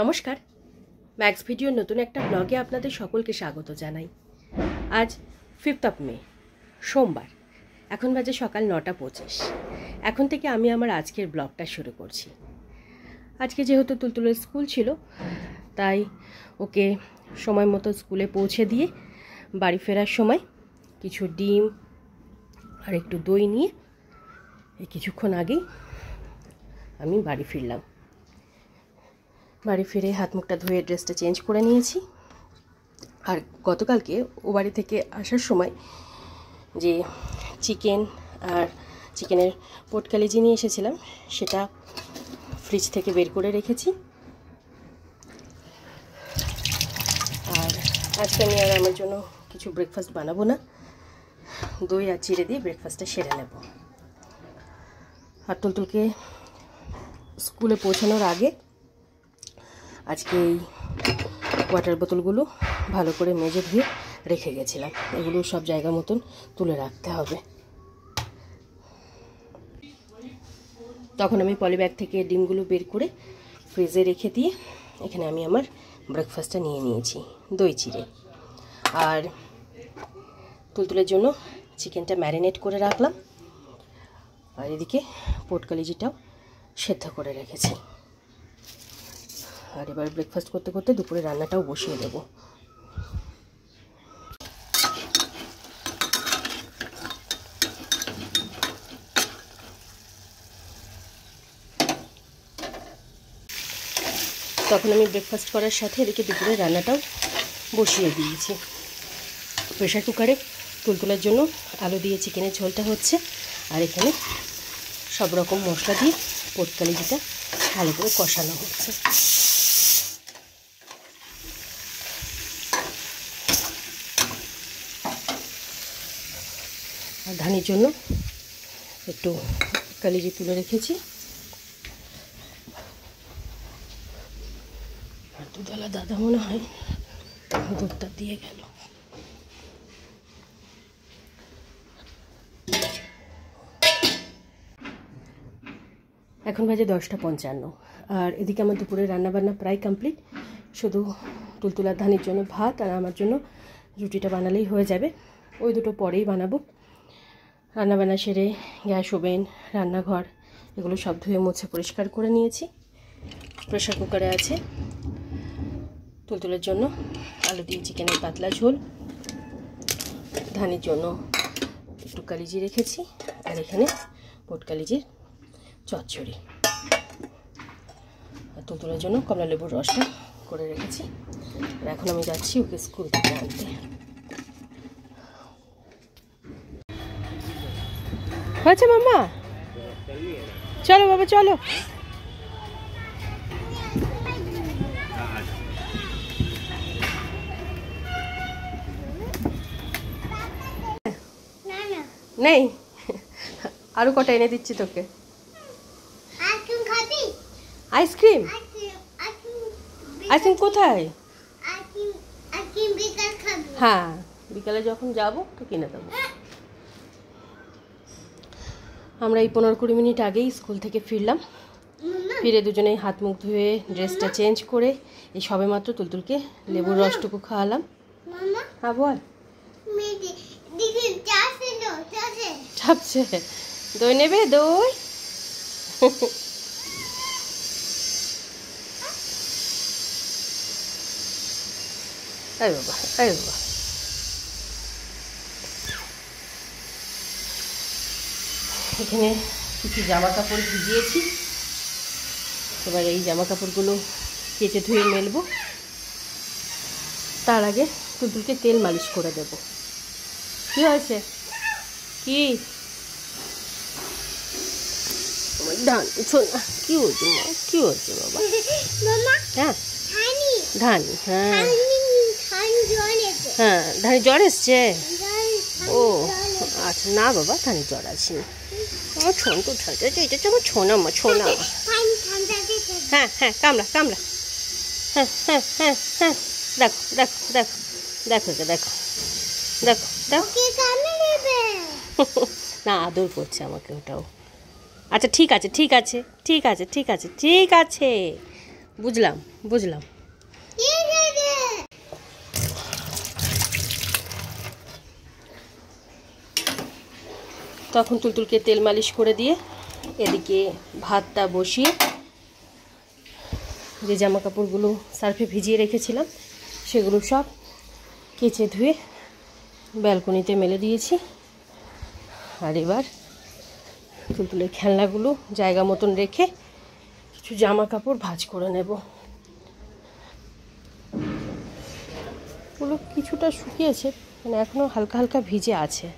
নমস্কার, ম্যাক্স ভিডিওর নতুন একটা ব্লগে আপনাদের সকলকে স্বাগত জানাই। আজ 5 মে সোমবার, এখন বাজে সকাল 9:25। এখন থেকে আমি আমার আজকের ব্লগটা শুরু করছি। আজকে যেহেতু তুলতুলের স্কুল ছিল, তাই ওকে সময় মতো স্কুলে পৌঁছে দিয়ে বাড়ি ফেরার সময় কিছু ডিম আর একটু দই নিয়ে এই কিছুক্ষণ আগেই আমি বাড়ি ফিরলাম। বাড়ি ফিরে হাত মুখটা ধুয়ে ড্রেসটা চেঞ্জ করে নিয়েছি। আর গতকালকে ও বাড়ি থেকে আসার সময় যে চিকেন আর চিকেনের পোটকালিজি নিয়ে এসেছিলাম, সেটা ফ্রিজ থেকে বের করে রেখেছি। আর আজকে আমি আর আমার জন্য কিছু ব্রেকফাস্ট বানাবো না, দই আর চিড়ে দিয়ে ব্রেকফাস্টটা সেরে নেব। আর তুলতুলকে স্কুলে পৌঁছানোর আগে আজকে এই ওয়াটার বোতলগুলো ভালো করে মেজে ধুয়ে রেখে গেছিলাম। এগুলো সব জায়গা মতন তুলে রাখতে হবে। তখন আমি পলিব্যাগ থেকে ডিমগুলো বের করে ফ্রিজে রেখে দিয়ে এখানে আমি আমার ব্রেকফাস্টটা নিয়ে নিয়েছি, দই চিড়ে। আর তুলতুলের জন্য চিকেনটা ম্যারিনেট করে রাখলাম, আর এদিকে পোটকালিজিটাও সেদ্ধ করে রেখেছি। আর এবার ব্রেকফাস্ট করতে করতে দুপুরে রান্নাটাও বসিয়ে দেব। তখন আমি ব্রেকফাস্ট করার সাথে এদিকে দুপুরে রান্নাটাও বসিয়ে দিয়েছি। প্রেশার কুকারে তুলতুলার জন্য আলু দিয়ে চিকেনের ঝোলটা হচ্ছে, আর এখানে সব রকম মশলা দিয়ে পোটকালিজিটা ভালো করে কষানো হচ্ছে। আর ধানের জন্য একটু কালিজি তুলে রেখেছি। আর দুধওয়ালা দাদা মনে হয় দুধটা দিয়ে গেল। এখন বাজে 10:55, আর এদিকে আমার দুপুরে রান্নাবান্না প্রায় কমপ্লিট। শুধু তুলতুলার ধানের জন্য ভাত আর আমার জন্য রুটিটা বানালেই হয়ে যাবে। ওই দুটো পরেই বানাবো। রান্নাবান্না সেরে গ্যাস ওভেন রান্নাঘর এগুলো সব ধুয়ে মুছে পরিষ্কার করে নিয়েছি। প্রেশার কুকারে আছে তুলতুলের জন্য আলু দিয়ে চিকেনের পাতলা ঝোল, ধানের জন্য একটু কালিজি রেখেছি, আর এখানে পোটকালিজির চচ্চড়ি। আর তুলতুলের জন্য কমলা লেবুর রসটা করে রেখেছি। আর এখন আমি যাচ্ছি ওকে স্কুল থেকে আনতে। হয়েছে মাম্মা, চলো বাবা চলো। নেই, আরো কটা এনে দিচ্ছি তোকে। আইসক্রিম? আইসক্রিম কোথায়? হ্যাঁ, বিকালে যখন যাবো তো কিনে দেবো। আমরা এই 15-20 মিনিট আগেই স্কুল থেকে ফিরলাম। ফিরে দুজনেই হাত মুখ ধুয়ে ড্রেসটা চেঞ্জ করে এই সবে মাত্র তুলতুলকে লেবুর রসটুকু খাওয়ালাম। হ্যাঁ বল। চাপছে, দই নেবে? দই আরে বাবা, আরে বাবা। এখানে কিছু জামা কাপড় ভিজিয়েছি, এবার এই জামা কাপড়গুলো কেচে ধুয়ে মেলবো। তার আগে তুলতুলকে তেল মালিশ করে দেব। কি হয়েছে? কি ধান শোনা, কি হয়েছে মা? কি হয়েছে বাবা? হ্যাঁ ধান, হ্যাঁ হ্যাঁ ধানের জ্বর এসছে। ও আচ্ছা, না বাবা ধানের জ্বর আসেনি। আমার ছোন তো ঠান্ডা, এটা তো আমার ছোনা মা, ছোনা। হ্যাঁ হ্যাঁ কামড়া কামড়া, হ্যাঁ হ্যাঁ হ্যাঁ হ্যাঁ। দেখো দেখো দেখো দেখো দেখো দেখো দেখো। না আদর করছে আমাকে ওটাও। আচ্ছা ঠিক আছে ঠিক আছে ঠিক আছে ঠিক আছে ঠিক আছে, বুঝলাম বুঝলাম। তখন তুলতুলকে তেল মালিশ করে দিয়ে এদিকে ভাতটা বসিয়ে যে জামা কাপড়গুলো সার্ফে ভিজিয়ে রেখেছিলাম সেগুলো সব কেচে ধুয়ে ব্যালকনিতে মেলে দিয়েছি। আর এবার তুলতুলের খেলনাগুলো জায়গা মতন রেখে কিছু জামা কাপড় ভাঁজ করে নেব। ওগুলো কিছুটা শুকিয়েছে, মানে এখনও হালকা হালকা ভিজে আছে।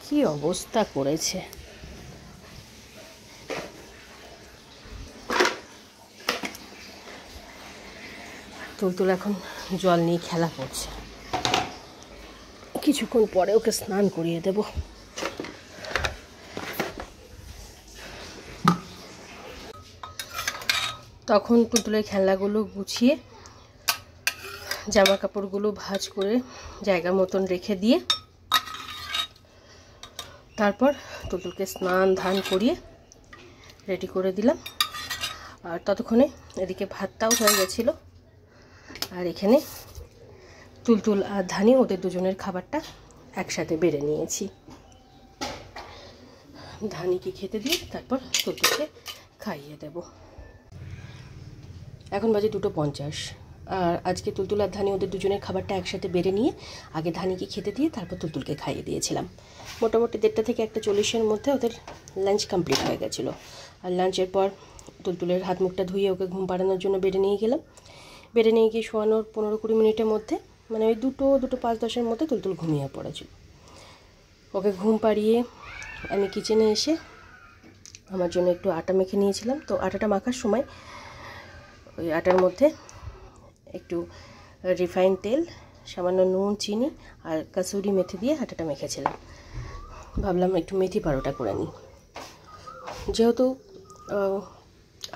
কি অবস্থা করেছে! তুলতুল এখন জল নিয়ে খেলা করছে, কিছুক্ষণ পরে ওকে স্নান করিয়ে দেব। তখন তুলতুলের খেলনাগুলো গুছিয়ে জামা কাপড়গুলো ভাঁজ করে জায়গা মতন রেখে দিয়ে তারপর তুলতুলকে স্নান ধান করিয়ে রেডি করে দিলাম। আর ততক্ষণে এদিকে ভাতটাও হয়ে গেছিলো। আর এখানে তুলতুল আর ধানি ওদের দুজনের খাবারটা একসাথে বেড়ে নিয়েছি। ধানিকে খেতে দিয়ে তারপর তুলতুলকে খাইয়ে দেব। এখন বাজে 2:50। আর আজকে তুলতুল আর ধানি ওদের দুজনের খাবারটা একসাথে বেড়ে নিয়ে আগে ধানিকে খেতে দিয়ে তারপর তুলতুলকে খাইয়ে দিয়েছিলাম। মোটামুটি 1:30 থেকে 1:40-এর মধ্যে ওদের লাঞ্চ কমপ্লিট হয়ে গেছিলো। আর লাঞ্চের পর তুলতুলের হাত মুখটা ধুয়ে ওকে ঘুম পাড়ানোর জন্য বেডে নিয়ে গেলাম। বেডে নিয়ে গিয়ে শোয়ানোর 15-20 মিনিটের মধ্যে, মানে ওই 2:05-10-এর মধ্যে তুলতুল ঘুমিয়ে পড়েছিল। ওকে ঘুম পাড়িয়ে আমি কিচেনে এসে আমার জন্য একটু আটা মেখে নিয়েছিলাম। তো আটাটা মাখার সময় ওই আটার মধ্যে একটু রিফাইন তেল, সামান্য নুন, চিনি আর কাসুরি মেথি দিয়ে আটাটা মেখেছিলাম। ভাবলাম একটু মেথি পরোটা করে নিই। যেহেতু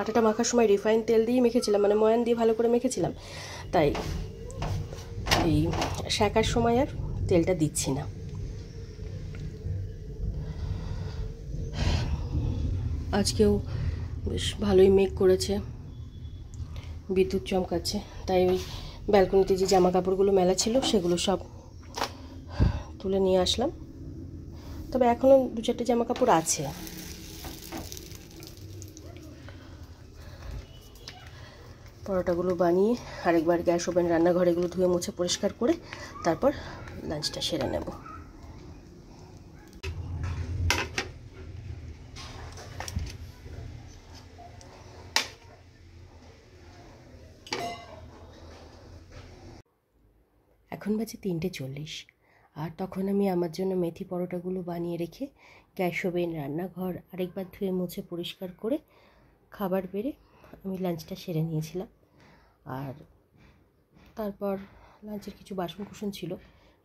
আটাটা মাখার সময় রিফাইন তেল দিয়ে মেখেছিলাম, মানে ময়ান দিয়ে ভালো করে মেখেছিলাম, তাই এই সেকার সময় আর তেলটা দিচ্ছি না। আজকেও বেশ ভালোই মেঘ করেছে, বিদ্যুৎ চমকাচ্ছে, তাই ওই ব্যালকনিতে যে জামা কাপড়গুলো মেলা ছিল সেগুলো সব তুলে নিয়ে আসলাম। তবে এখনও 2-4টে জামা কাপড় আছে। পরোটাগুলো বানিয়ে আরেকবার গ্যাস ওভেন, রান্নাঘরেগুলো ধুয়ে মুছে পরিষ্কার করে তারপর লাঞ্চটা সেরে নেব। এখন বাজে 3:40। আর তখন আমি আমার জন্য মেথি পরোটাগুলো বানিয়ে রেখে গ্যাস ওভেন, রান্নাঘর আরেকবার ধুয়ে মুছে পরিষ্কার করে খাবার বেড়ে আমি লাঞ্চটা সেরে নিয়েছিলাম। আর তারপর লাঞ্চের কিছু বাসন কুসন ছিল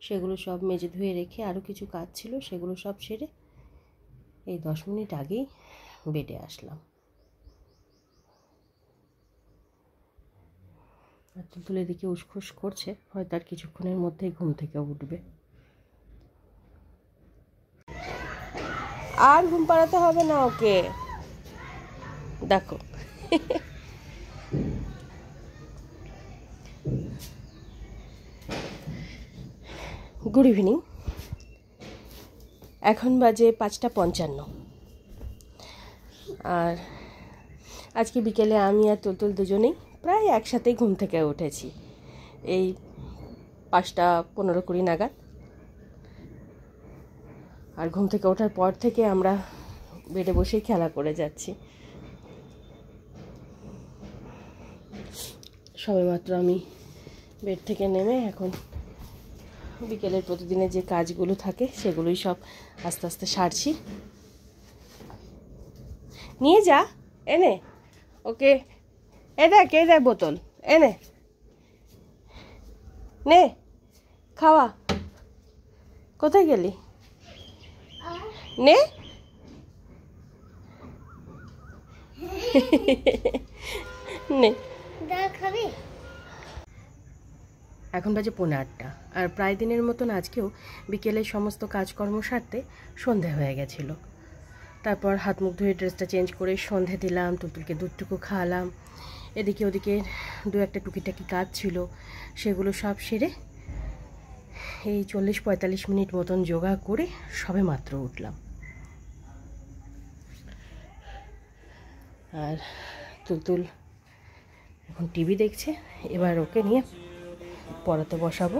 সেগুলো সব মেজে ধুয়ে রেখে আরও কিছু কাজ ছিল সেগুলো সব সেরে এই 10 মিনিট আগেই বেডে আসলাম। আর তুলতুলের দিকে উসখুস করছে, হয়তো আর কিছুক্ষণের মধ্যেই ঘুম থেকে উঠবে। আর ঘুম পাড়াতে হবে না ওকে, দেখো। Good evening. এখন বাজে 5:55। আর আজকে বিকেলে আমি আর তুলতুল দুজনেই প্রায় একসাথেই ঘুম থেকে উঠেছি, এই 5:15-20 নাগাদ। আর ঘুম থেকে ওঠার পর থেকে আমরা বেডে বসেই খেলা করে যাচ্ছি। সবেমাত্র আমি বেড থেকে নেমে এখন বিকেলের প্রতিদিনের যে কাজগুলো থাকে সেগুলোই সব আস্তে আস্তে সারছি। নিয়ে যা, এনে ওকে, এ দেখ বোতল, এনে নে খাওয়া। কোথায় গেলি? নে নে, খাবি? এখন বাজে 8:45, আর প্রায় দিনের মতন আজকেও বিকেলের সমস্ত কাজকর্ম সারতে সন্ধে হয়ে গেছিল। তারপর হাত মুখ ধুয়ে ড্রেসটা চেঞ্জ করে সন্ধে দিলাম, তুলতুলকে দুধটুকু খাওয়ালাম, এদিকে ওদিকে দু একটা টুকিটাকি কাজ ছিল সেগুলো সব সেরে এই 40-45 মিনিট মতন যোগা করে সবে মাত্র উঠলাম। আর তুলতুল এখন টিভি দেখছে, এবার ওকে নিয়ে পড়াতে বসাবো।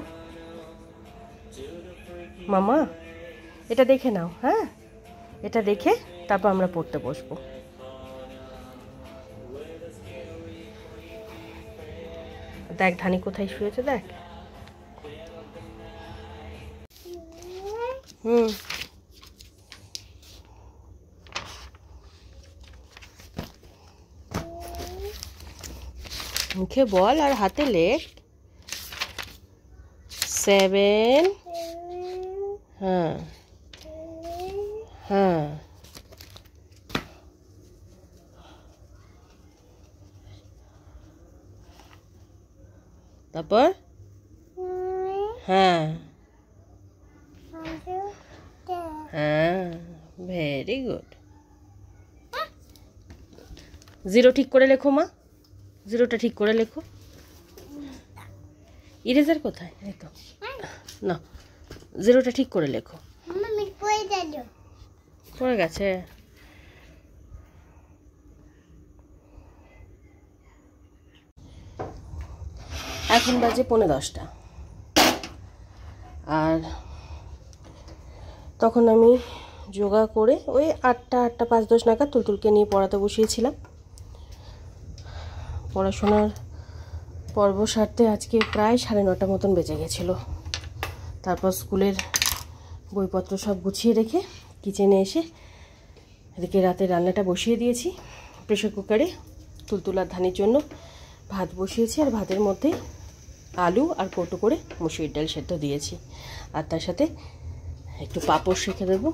মামা এটা দেখে নাও, হ্যাঁ এটা দেখে তারপর আমরা পড়তে বসবো। দেখ ধানি কোথায় শুয়েছে দেখ। মুখে বল আর হাতে লেখ। 7, হ্যাঁ হ্যাঁ, তারপর হ্যাঁ হ্যাঁ, ভেরি গুড। 0 ঠিক করে লেখো মা, 0টা ঠিক করে লেখো। ইরেজার কোথায়? এই তো না, 0টা ঠিক করে লেখো। পড়ে গেছে। এখন বাজে 10:45, আর তখন আমি যোগা করে ওই 8টা 5-10 নাগাদ তুলতুলকে নিয়ে পড়াতে বসিয়েছিলাম। পড়াশোনার পর্ব সারতে আজকে প্রায় 9:30 মতন বেজে গেছিলো। তারপর স্কুলের বইপত্র সব গুছিয়ে রেখে কিচেনে এসে এদিকে রাতে রান্নাটা বসিয়ে দিয়েছি প্রেশার কুকারে। তুলতুল আর ধানির জন্য ভাত বসিয়েছি, আর ভাতের মধ্যে আলু আর কৌটো করে মুসুরির ডাল সেদ্ধ দিয়েছি, আর তার সাথে একটু পাঁপড় সেঁকে দেবো।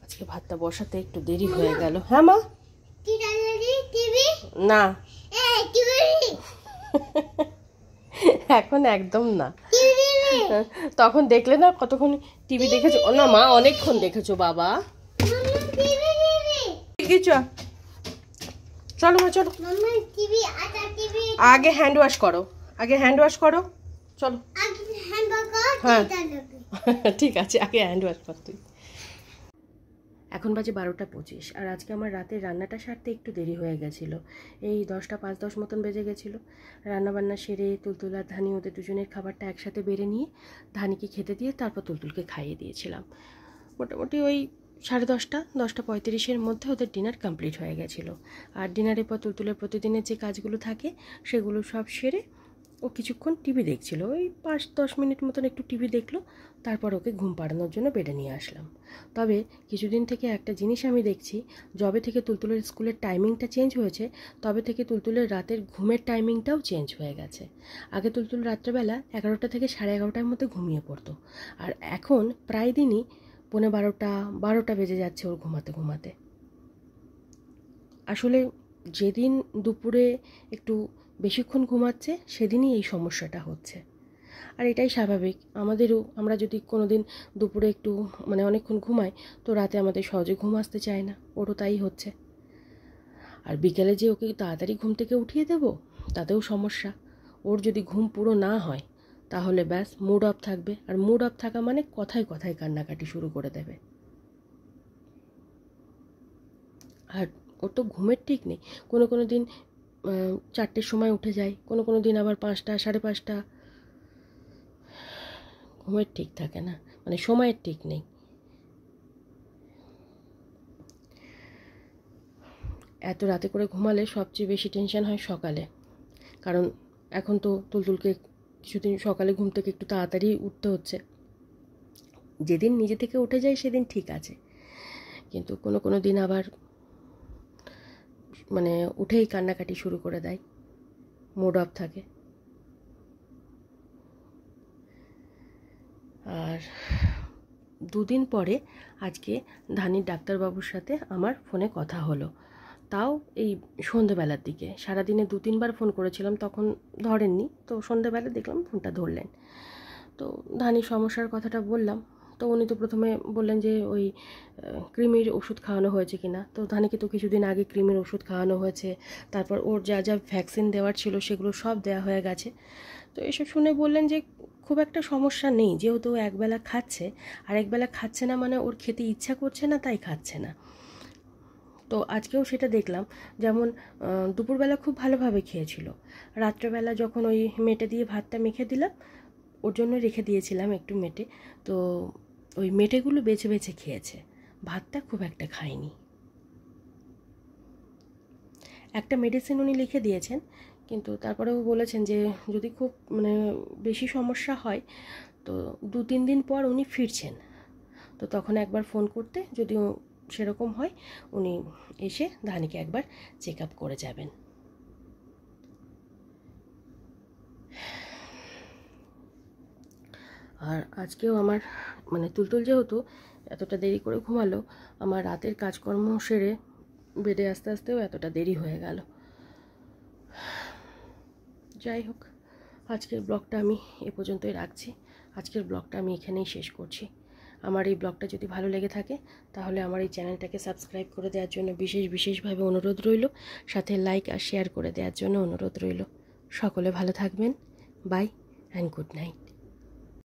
আজকে ভাতটা বসাতে একটু দেরি হয়ে গেল। হ্যাঁ মা, না এখন একদম না, তখন দেখলে না কতক্ষণ টিভি দেখেছো না মা, অনেকক্ষণ দেখেছো বাবা। চলো মা চলো, আগে হ্যান্ড ওয়াশ করো, আগে হ্যান্ড ওয়াশ করো, চলো। হ্যাঁ ঠিক আছে, আগে হ্যান্ড ওয়াশ কর তুই। এখন বাজে 12:25, আর আজকে আমার রাতে রান্নাটা সারতে একটু দেরি হয়ে গেছিলো। এই 10টা 5-10 মতন বেজে গেছিলো। রান্নাবান্না সেরে তুলতুল আর ধানি ওদের দুজনের খাবারটা একসাথে বেড়ে নিয়ে ধানিকে খেতে দিয়ে তারপর তুলতুলকে খাইয়ে দিয়েছিলাম। মোটামুটি ওই 10:30, 10:35-এর মধ্যে ওদের ডিনার কমপ্লিট হয়ে গেছিলো। আর ডিনারের পর তুলতুলের প্রতিদিনের যে কাজগুলো থাকে সেগুলো সব সেরে ও কিছুক্ষণ টিভি দেখছিল, ওই 5-10 মিনিট মতন একটু টিভি দেখলো। তারপর ওকে ঘুম পাড়ানোর জন্য বেডে নিয়ে আসলাম। তবে কিছুদিন থেকে একটা জিনিস আমি দেখছি, যবে থেকে তুলতুলের স্কুলের টাইমিংটা চেঞ্জ হয়েছে তবে থেকে তুলতুলের রাতের ঘুমের টাইমিংটাও চেঞ্জ হয়ে গেছে। আগে তুলতুল রাত্রেবেলা 11টা থেকে 11:30টার মধ্যে ঘুমিয়ে পড়তো, আর এখন প্রায় দিনই 11:15-12টা বেজে যাচ্ছে ওর ঘুমাতে ঘুমাতে। আসলে যেদিন দুপুরে একটু বেশিক্ষণ ঘুমাচ্ছে সেদিনই এই সমস্যাটা হচ্ছে, আর এটাই স্বাভাবিক। আমাদেরও, আমরা যদি কোনো দিন দুপুরে একটু অনেকক্ষণ ঘুমাই তো রাতে আমাদের সহজে ঘুম আসতে চায় না, ওরও তাই হচ্ছে। আর বিকেলে যে ওকে তাড়াতাড়ি ঘুম থেকে উঠিয়ে দেবো তাতেও সমস্যা। ওর যদি ঘুম পুরো না হয় তাহলে ব্যাস মুড অফ থাকবে, আর মুড অফ থাকা মানে কথায় কথায় কান্নাকাটি শুরু করে দেবে। আর ওর তো ঘুমের ঠিক নেই, কোনো দিন 4টের সময় উঠে যায়, কোনো দিন আবার 5টা 5:30। ঘুমের ঠিক থাকে না, সময়ের ঠিক নেই। এত রাতে করে ঘুমালে সবচেয়ে বেশি টেনশন হয় সকালে, কারণ এখন তো তুলতুলকে কিছুদিন সকালে ঘুম থেকে একটু তাড়াতাড়ি উঠতে হচ্ছে। যেদিন নিজে থেকে উঠে যায় সেদিন ঠিক আছে, কিন্তু কোনো দিন আবার উঠেই কান্নাকাটি শুরু করে দেয়, মুড অফ থাকে। আর 2 দিন পরে আজকে ধানির ডাক্তারবাবুর সাথে আমার ফোনে কথা হলো। তাও এই সন্ধেবেলার দিকে। সারাদিনে 2-3বার ফোন করেছিলাম, তখন ধরেননি। তো সন্ধেবেলা দেখলাম ফোনটা ধরলেন। তো ধানির সমস্যার কথাটা বললাম। তো উনি তো প্রথমে বললেন যে ওই কৃমির ওষুধ খাওয়ানো হয়েছে কিনা। তো ধানিকে তো কিছুদিন আগে কৃমির ওষুধ খাওয়ানো হয়েছে, তারপর ওর যা যা ভ্যাকসিন দেওয়ার ছিল সেগুলো সব দেওয়া হয়ে গেছে। তো এসব শুনে বললেন যে খুব একটা সমস্যা নেই, যেহেতু ও একবেলা খাচ্ছে, আর একবেলা খাচ্ছে না মানে ওর খেতে ইচ্ছা করছে না, তাই খাচ্ছে না। তো আজকেও সেটা দেখলাম, যেমন দুপুরবেলা খুব ভালোভাবে খেয়েছিল, রাত্রেবেলা যখন ওই মেটে দিয়ে ভাতটা মেখে দিলাম, ওর জন্য রেখে দিয়েছিলাম একটু মেটে, তো ওই মেটেগুলো বেছে বেছে খেয়েছে, ভাতটা খুব একটা খায়নি। একটা মেডিসিন উনি লিখে দিয়েছেন, কিন্তু তারপরেও বলেছেন যে যদি খুব মানে বেশি সমস্যা হয় তো 2-3 দিন পর উনি ফিরছেন, তো তখন একবার ফোন করতে, যদি সেরকম হয় উনি এসে ধানিকে একবার চেক আপ করে যাবেন। আর আজকেও আমার মানে তুলতুল যেহেতু এতটা দেরি করে ঘুমালো, আমার রাতের কাজকর্ম সেরে বেডে আস্তে আস্তেও এতটা দেরি হয়ে গেল। যাই হোক, আজকের ব্লগটা আমি এ পর্যন্তই রাখছি। আজকের ব্লগটা আমি এখানেই শেষ করছি। আমার এই ব্লগটা যদি ভালো লেগে থাকে তাহলে আমার এই চ্যানেলটাকে সাবস্ক্রাইব করে দেওয়ার জন্য বিশেষভাবে অনুরোধ রইল, সাথে লাইক আর শেয়ার করে দেওয়ার জন্য অনুরোধ রইল। সকলে ভালো থাকবেন। Bye and good night.